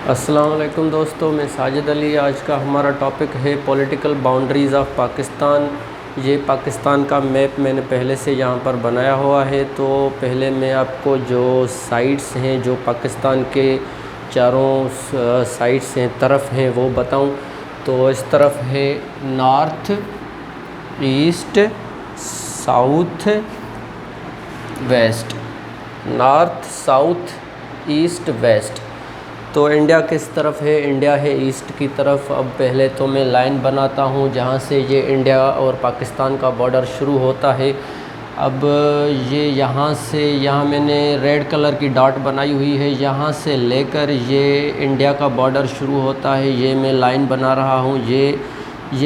अस्सलाम वालेकुम दोस्तों, मैं साजिद अली। आज का हमारा टॉपिक है पॉलिटिकल बाउंड्रीज़ ऑफ पाकिस्तान। ये पाकिस्तान का मैप मैंने पहले से यहाँ पर बनाया हुआ है। तो पहले मैं आपको जो साइड्स हैं, जो पाकिस्तान के चारों साइड्स हैं, तरफ हैं, वो बताऊं। तो इस तरफ है north, east, south, west. North, south, east, west. तो इंडिया किस तरफ है? इंडिया है ईस्ट की तरफ। अब पहले तो मैं लाइन बनाता हूँ जहाँ से ये इंडिया और पाकिस्तान का बॉर्डर शुरू होता है। अब ये यहाँ से, यहाँ मैंने रेड कलर की डॉट बनाई हुई है, यहाँ से लेकर ये इंडिया का बॉर्डर शुरू होता है। ये मैं लाइन बना रहा हूँ। ये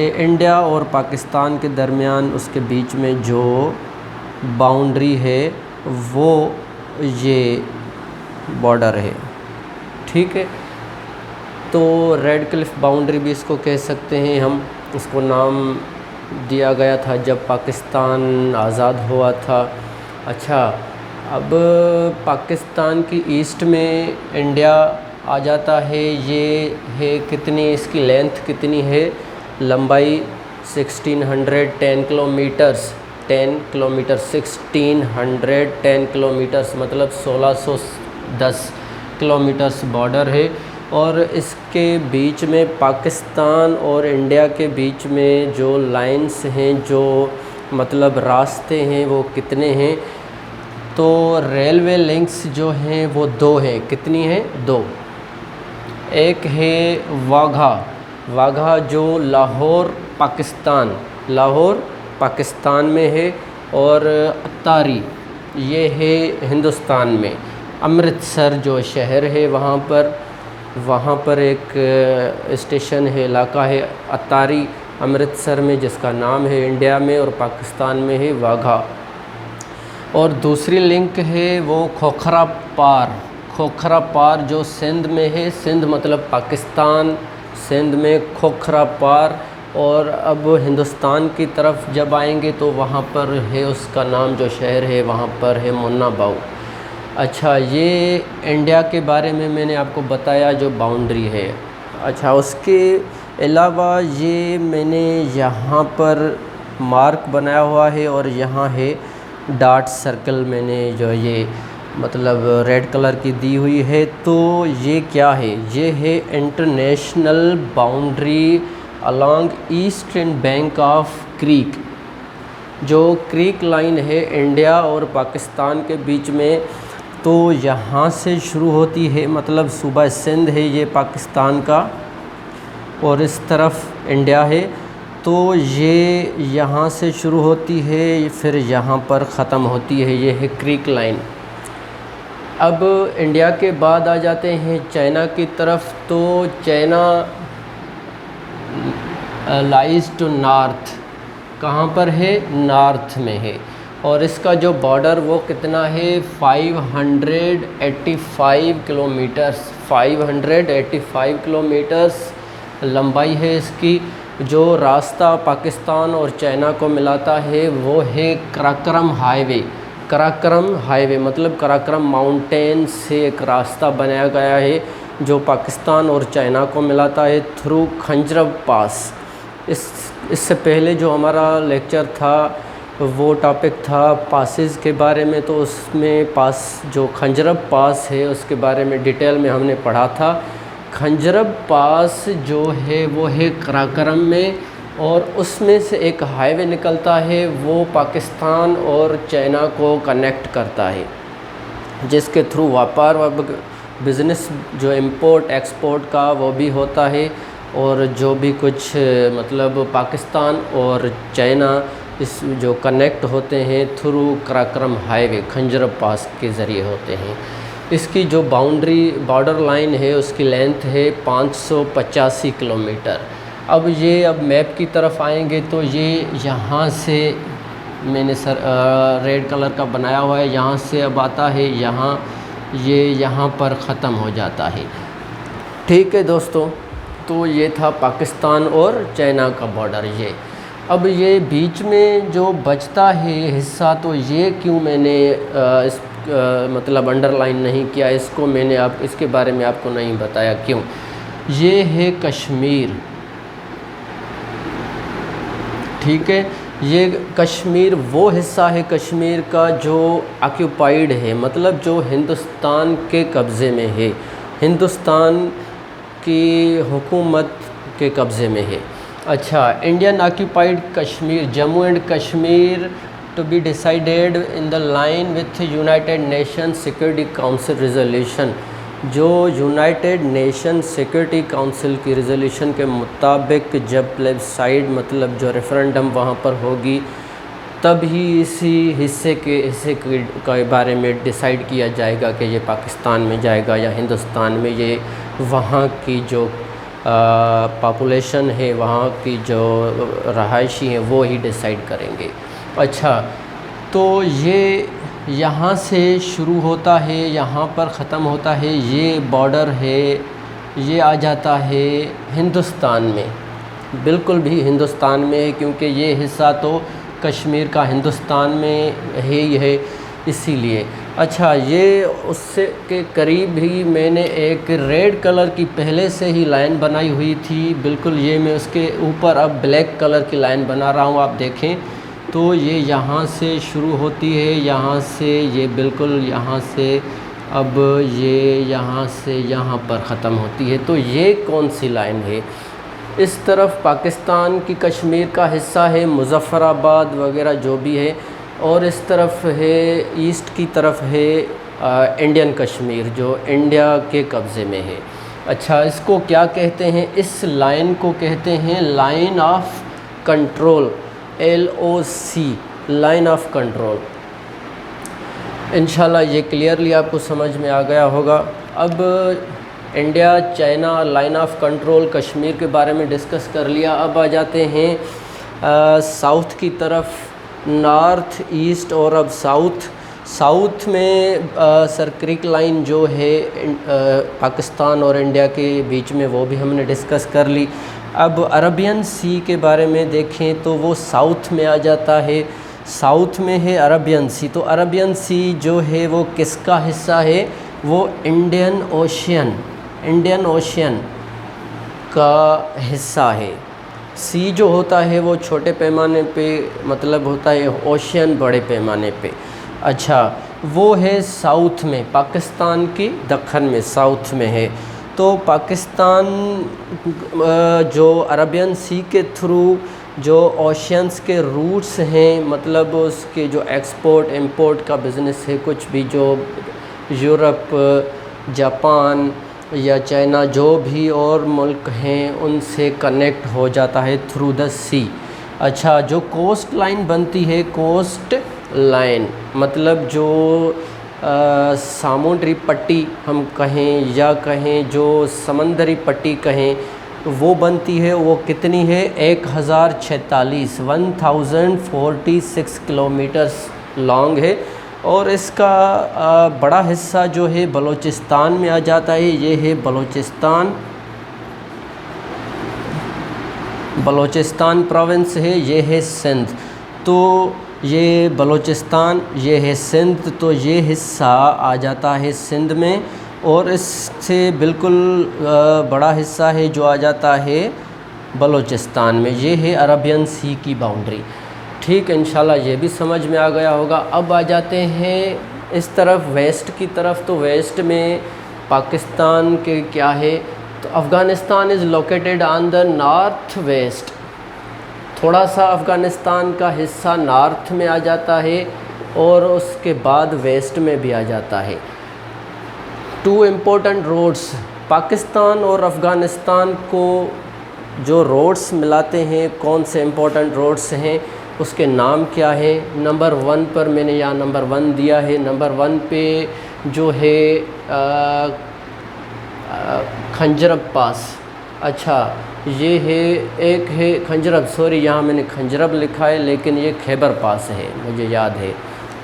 इंडिया और पाकिस्तान के दरमियान, उसके बीच में जो बाउंड्री है वो ये बॉर्डर है, ठीक है। तो रेड क्लिफ बाउंड्री भी इसको कह सकते हैं हम। इसको नाम दिया गया था जब पाकिस्तान आज़ाद हुआ था। अच्छा, अब पाकिस्तान की ईस्ट में इंडिया आ जाता है। ये है कितनी, इसकी लेंथ कितनी है? लंबाई 1610 किलोमीटर्स, 10 किलोमीटर, 1610 किलोमीटर्स मतलब 1610 किलोमीटर्स बॉर्डर है। और इसके बीच में पाकिस्तान और इंडिया के बीच में जो लाइंस हैं, जो मतलब रास्ते हैं, वो कितने हैं? तो रेलवे लिंक्स जो हैं वो दो हैं। कितनी हैं? दो। एक है वाघा जो लाहौर पाकिस्तान में है, और अत्तारी ये है हिंदुस्तान में। अमृतसर जो शहर है वहाँ पर एक स्टेशन है, इलाका है अत्तारी अमृतसर में, जिसका नाम है इंडिया में और पाकिस्तान में है वाघा। और दूसरी लिंक है वो खोखरा पार जो सिंध में है। सिंध मतलब पाकिस्तान, सिंध में खोखरा पार। और अब हिंदुस्तान की तरफ जब आएंगे तो वहाँ पर है, उसका नाम जो शहर है वहाँ पर है मुन्ना बाऊ। अच्छा, ये इंडिया के बारे में मैंने आपको बताया जो बाउंड्री है। अच्छा, उसके अलावा ये मैंने यहाँ पर मार्क बनाया हुआ है और यहाँ है डॉट सर्कल, मैंने जो ये मतलब रेड कलर की दी हुई है। तो ये क्या है? ये है international boundary along eastern bank of creek. जो क्रीक लाइन है इंडिया और पाकिस्तान के बीच में, तो यहाँ से शुरू होती है, मतलब सूबा सिंध है ये पाकिस्तान का, और इस तरफ इंडिया है। तो ये यहाँ से शुरू होती है, फिर यहाँ पर ख़त्म होती है। ये है क्रीक लाइन। अब इंडिया के बाद आ जाते हैं चाइना की तरफ। तो चाइना लाइज टू नॉर्थ, कहाँ पर है? नॉर्थ में है। और इसका जो बॉर्डर वो कितना है? 585 किलोमीटर्स, 585 किलोमीटर्स लंबाई है इसकी। जो रास्ता पाकिस्तान और चाइना को मिलाता है वो है कराक्रम हाईवे मतलब कराक्रम माउंटेन से एक रास्ता बनाया गया है जो पाकिस्तान और चाइना को मिलाता है थ्रू खंजरब पास। इससे पहले जो हमारा लेक्चर था वो टॉपिक था पासेस के बारे में। तो उसमें पास, जो खंजरब पास है, उसके बारे में डिटेल में हमने पढ़ा था। खंजरब पास जो है वो है कराकरम में, और उसमें से एक हाईवे निकलता है, वो पाकिस्तान और चाइना को कनेक्ट करता है, जिसके थ्रू व्यापार व बिज़नेस, जो इंपोर्ट एक्सपोर्ट का, वो भी होता है। और जो भी कुछ मतलब पाकिस्तान और चाइना इस जो कनेक्ट होते हैं थ्रू कराक्रम हाईवे, खंजरब पास के ज़रिए होते हैं। इसकी जो बॉर्डर लाइन है उसकी लेंथ है 585 किलोमीटर। अब मैप की तरफ आएंगे तो ये यहाँ से मैंने रेड कलर का बनाया हुआ है, यहाँ से अब आता है यहाँ पर ख़त्म हो जाता है। ठीक है दोस्तों, तो ये था पाकिस्तान और चाइना का बॉर्डर। अब ये बीच में जो बचता है हिस्सा, तो ये क्यों मैंने मतलब अंडरलाइन नहीं किया, इसको मैंने इसके बारे में आपको नहीं बताया क्यों। ये है कश्मीर, ठीक है। ये कश्मीर वो हिस्सा है कश्मीर का जो ऑक्यूपाइड है, मतलब जो हिंदुस्तान के कब्ज़े में है, हिंदुस्तान की हुकूमत के कब्ज़े में है। अच्छा, Indian occupied Kashmir, Jammu and Kashmir to be decided in the line with United Nation Security Council resolution. जो यूनाइटेड नेशन सिक्योरिटी काउंसिल की रिजोल्यूशन के मुताबिक जब प्लेबसाइड मतलब जो रेफरेंडम वहाँ पर होगी, तब ही इसी हिस्से के बारे में डिसाइड किया जाएगा कि ये पाकिस्तान में जाएगा या हिंदुस्तान में। ये वहाँ की जो पॉपुलेशन है, वहाँ की जो रहायशी हैं, वो ही डिसाइड करेंगे। अच्छा, तो ये यहाँ से शुरू होता है, यहाँ पर ख़त्म होता है, ये बॉर्डर है, ये आ जाता है हिंदुस्तान में, बिल्कुल भी हिंदुस्तान में है, क्योंकि ये हिस्सा तो कश्मीर का हिंदुस्तान में है ही है, इसीलिए। अच्छा, ये उससे के करीब ही मैंने एक रेड कलर की पहले से ही लाइन बनाई हुई थी, बिल्कुल ये मैं उसके ऊपर अब ब्लैक कलर की लाइन बना रहा हूँ। आप देखें तो ये यहाँ से शुरू होती है, यहाँ से ये बिल्कुल यहाँ से अब ये यहाँ से यहाँ पर ख़त्म होती है। तो ये कौन सी लाइन है? इस तरफ पाकिस्तान की कश्मीर का हिस्सा है, मुज़फ़्फ़राबाद वगैरह जो भी है, और इस तरफ है ईस्ट की तरफ है इंडियन कश्मीर जो इंडिया के कब्ज़े में है। अच्छा, इसको क्या कहते हैं? इस लाइन को कहते हैं line of control, LOC, line of control. इंशाल्लाह ये क्लियरली आपको समझ में आ गया होगा। अब India China line of control Kashmir के बारे में डिस्कस कर लिया। अब आ जाते हैं साउथ की तरफ, नॉर्थ ईस्ट और अब साउथ में सर क्रिक लाइन जो है पाकिस्तान और इंडिया के बीच में, वो भी हमने डिस्कस कर ली। अब अरबियन सी के बारे में देखें तो वो साउथ में आ जाता है, साउथ में है अरबियन सी। तो अरबियन सी जो है वो किसका हिस्सा है? वो इंडियन ओशियन का हिस्सा है। सी जो होता है वो छोटे पैमाने पे मतलब होता है, ओशियन बड़े पैमाने पे। अच्छा, वो है साउथ में, पाकिस्तान की दक्खन में, साउथ में है। तो पाकिस्तान जो अरबियन सी के थ्रू जो ओशियंस के रूट्स हैं, मतलब उसके जो एक्सपोर्ट इंपोर्ट का बिज़नेस है, कुछ भी जो यूरोप, जापान या चाइना जो भी और मुल्क हैं उनसे कनेक्ट हो जाता है थ्रू द सी। अच्छा, जो कोस्ट लाइन बनती है, कोस्ट लाइन मतलब जो सामुद्री पट्टी हम कहें या कहें जो समंदरी पट्टी कहें, वो बनती है। वो कितनी है? 1046 किलोमीटर्स लॉन्ग है। और इसका बड़ा हिस्सा जो है बलूचिस्तान में आ जाता है। ये है बलूचिस्तान प्रोविंस है, ये है सिंध। तो ये बलूचिस्तान, ये है सिंध, तो ये हिस्सा आ जाता है सिंध में। और इससे बिल्कुल बड़ा हिस्सा है जो आ जाता है बलूचिस्तान में। ये है अरबियन सी की बाउंड्री। ठीक है, इंशाल्लाह ये भी समझ में आ गया होगा। अब आ जाते हैं इस तरफ वेस्ट की तरफ। तो वेस्ट में पाकिस्तान के क्या है? तो Afghanistan is located on the north west. थोड़ा सा अफ़गानिस्तान का हिस्सा नॉर्थ में आ जाता है और उसके बाद वेस्ट में भी आ जाता है। 2 इम्पोर्टेंट रोड्स पाकिस्तान और अफ़गानिस्तान को जो रोड्स मिलाते हैं, कौन से इम्पोर्टेंट रोड्स हैं, उसके नाम क्या है? नंबर 1 पर मैंने यहाँ नंबर 1 दिया है। नंबर 1 पे जो है खंजरब पास। अच्छा, ये है एक है खंजरब, सॉरी यहाँ मैंने खंजरब लिखा है लेकिन ये खैबर पास है, मुझे याद है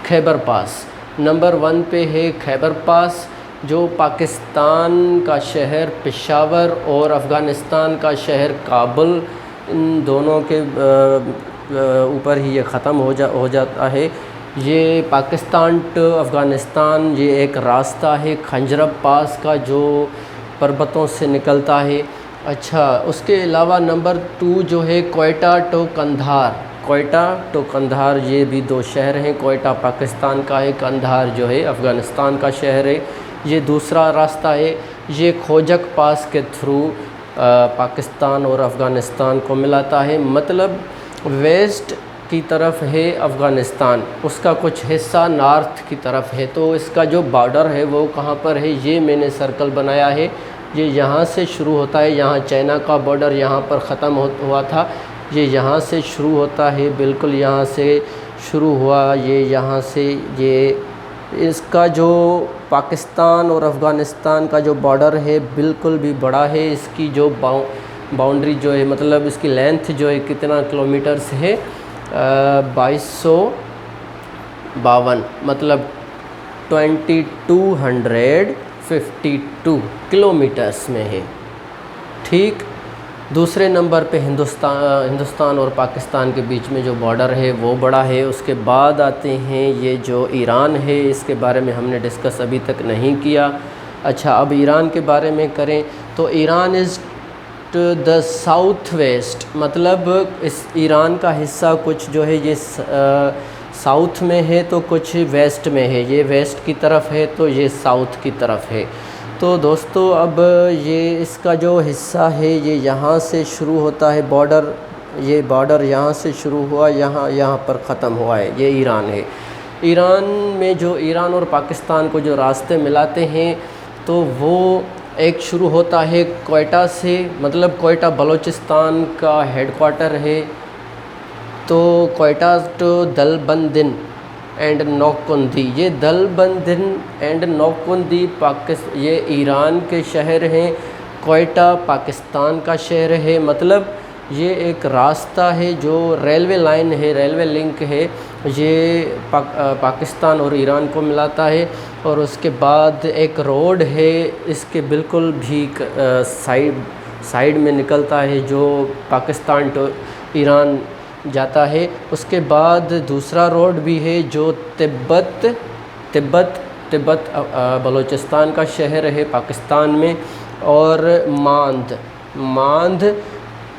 खैबर पास। नंबर 1 पे है खैबर पास, जो पाकिस्तान का शहर पेशावर और अफ़गानिस्तान का शहर काबुल, इन दोनों के ऊपर ही ये ख़त्म हो जाता है। ये पाकिस्तान टू अफ़गानिस्तान ये एक रास्ता है खंजरब पास का जो पर्वतों से निकलता है। अच्छा, उसके अलावा नंबर 2 जो है कोयटा टू कंधार, कोयटा टू कंधार ये भी 2 शहर हैं। कोयटा पाकिस्तान का है, कंधार जो है अफ़गानिस्तान का शहर है। ये दूसरा रास्ता है, ये खोजक पास के थ्रू पाकिस्तान और अफ़गानिस्तान को मिलाता है। मतलब वेस्ट की तरफ है अफ़गानिस्तान, उसका कुछ हिस्सा नॉर्थ की तरफ है। तो इसका जो बॉर्डर है वो कहाँ पर है, ये मैंने सर्कल बनाया है। ये यहाँ से शुरू होता है, यहाँ चाइना का बॉर्डर यहाँ पर ख़त्म हुआ था। ये यहाँ से शुरू होता है, बिल्कुल यहाँ से शुरू हुआ, ये यहाँ से ये इसका जो पाकिस्तान और अफ़गानिस्तान का जो बॉर्डर है बिल्कुल भी बड़ा है। इसकी जो बाउंड्री जो है मतलब इसकी लेंथ जो है कितना किलोमीटर्स है, 2252 मतलब 2252 किलोमीटर्स में है। ठीक, दूसरे नंबर पे हिंदुस्तान और पाकिस्तान के बीच में जो बॉर्डर है वो बड़ा है। उसके बाद आते हैं ये जो ईरान है, इसके बारे में हमने डिस्कस अभी तक नहीं किया। अच्छा, अब ईरान के बारे में करें तो Iran is the south west, मतलब इस ईरान का हिस्सा कुछ जो है ये साउथ में है तो कुछ वेस्ट में है। ये वेस्ट की तरफ है तो ये साउथ की तरफ है। तो दोस्तों अब ये इसका जो हिस्सा है ये यहाँ से शुरू होता है बॉर्डर, ये बॉर्डर यहाँ से शुरू हुआ, यहाँ पर ख़त्म हुआ है, ये ईरान है। ईरान में जो ईरान और पाकिस्तान को जो रास्ते मिलाते हैं तो वो एक शुरू होता है कोयटा से, मतलब कोयटा बलूचिस्तान का हेडक्वार्टर है। तो कोयटा टू दलबंदिन एंड नौकुंदी, ये दलबंदिन एंड नौकुंदी ये ईरान के शहर हैं, कोयटा पाकिस्तान का शहर है। मतलब ये एक रास्ता है जो रेलवे लाइन है, रेलवे लिंक है, ये पाकिस्तान और ईरान को मिलाता है। और उसके बाद एक रोड है इसके बिल्कुल भी साइड में निकलता है जो पाकिस्तान टू ईरान जाता है। उसके बाद दूसरा रोड भी है जो तिब्बत बलूचिस्तान का शहर है पाकिस्तान में, और मांद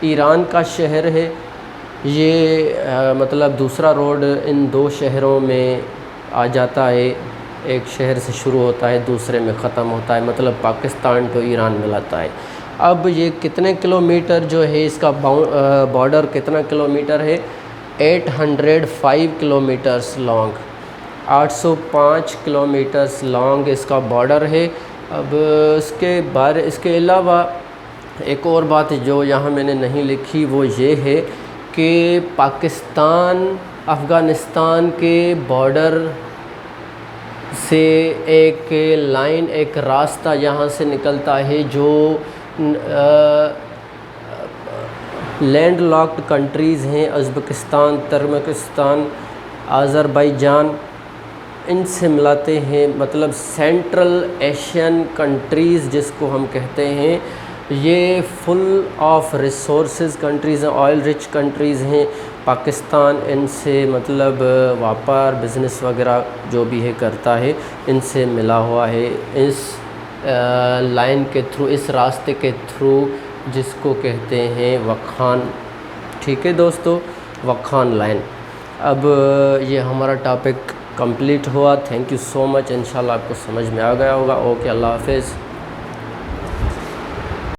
ईरान का शहर है। ये मतलब दूसरा रोड इन 2 शहरों में आ जाता है, एक शहर से शुरू होता है दूसरे में ख़त्म होता है, मतलब पाकिस्तान टू ईरान मिलाता है। अब ये कितने किलोमीटर जो है इसका बॉर्डर कितना किलोमीटर है, 805 किलोमीटर्स लॉन्ग, 805 किलोमीटर्स लॉन्ग इसका बॉर्डर है। अब इसके अलावा एक और बात जो यहाँ मैंने नहीं लिखी वो ये है कि पाकिस्तान अफ़गानिस्तान के बॉर्डर से एक लाइन, एक रास्ता यहाँ से निकलता है जो लैंड लॉक्ड कंट्रीज़ हैं, उज़्बेकिस्तान, तुर्कमेनिस्तान, अज़रबैजान, इनसे मिलाते हैं। मतलब सेंट्रल एशियन कंट्रीज़ जिसको हम कहते हैं, ये फुल ऑफ रिसोर्सेज कंट्रीज़ हैं, ऑयल रिच कंट्रीज़ हैं। पाकिस्तान इनसे मतलब व्यापार बिज़नेस वगैरह जो भी है करता है, इनसे मिला हुआ है इस लाइन के थ्रू, इस रास्ते के थ्रू जिसको कहते हैं वखान। ठीक है दोस्तों, वखान लाइन। अब ये हमारा टॉपिक कंप्लीट हुआ। थैंक यू सो मच, इंशाल्लाह आपको समझ में आ गया होगा। ओके, अल्लाह हाफ़िज़।